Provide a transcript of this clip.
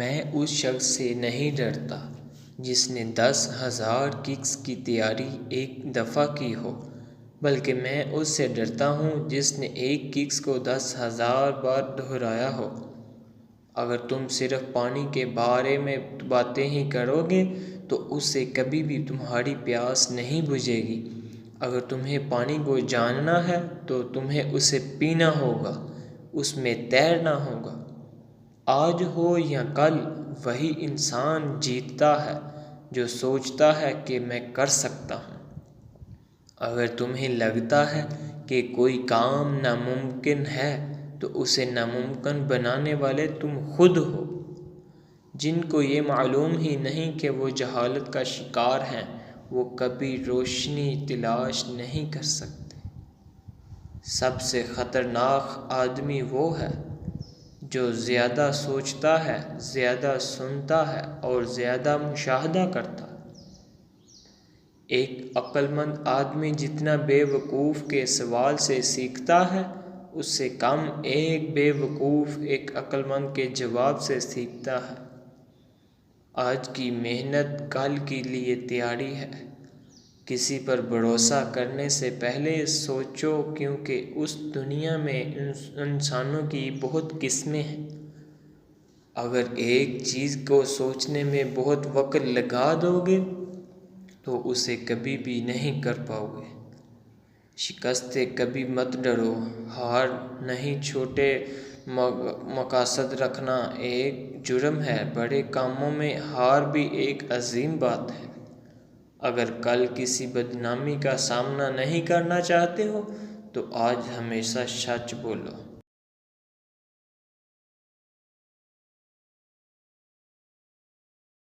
میں اس شخص سے نہیں ڈرتا جس نے 10,000 ککس کی تیاری ایک دفعہ کی ہو، بلکہ میں اس سے ڈرتا ہوں جس نے ایک ککس کو 10,000 بار دہرایا ہو۔ اگر تم صرف پانی کے بارے میں باتیں ہی کرو گے تو اس سے کبھی بھی تمہاری پیاس نہیں بجھے گی۔ اگر تمہیں پانی کو جاننا ہے تو تمہیں اسے پینا ہوگا، اس میں تیرنا ہوگا۔ آج ہو یا کل، وہی انسان جیتتا ہے جو سوچتا ہے کہ میں کر سکتا ہوں۔ اگر تمہیں لگتا ہے کہ کوئی کام ناممکن ہے تو اسے ناممکن بنانے والے تم خود ہو۔ جن کو یہ معلوم ہی نہیں کہ وہ جہالت کا شکار ہیں، وہ کبھی روشنی تلاش نہیں کر سکتے۔ سب سے خطرناک آدمی وہ ہے جو زیادہ سوچتا ہے، زیادہ سنتا ہے اور زیادہ مشاہدہ کرتا ہے۔ ایک عقل مند آدمی جتنا بے وقوف کے سوال سے سیکھتا ہے، اس سے کم ایک بے وقوف ایک عقل مند کے جواب سے سیکھتا ہے۔ آج کی محنت کل کے لیے تیاری ہے۔ کسی پر بھروسہ کرنے سے پہلے سوچو، کیونکہ اس دنیا میں انسانوں کی بہت قسمیں ہیں۔ اگر ایک چیز کو سوچنے میں بہت وقت لگا دو گے تو اسے کبھی بھی نہیں کر پاؤ گے۔ شکست سے کبھی مت ڈرو۔ ہار نہیں، چھوٹے مقاصد رکھنا ایک جرم ہے، بڑے کاموں میں ہار بھی ایک عظیم بات ہے۔ اگر کل کسی بدنامی کا سامنا نہیں کرنا چاہتے ہو تو آج ہمیشہ سچ بولو۔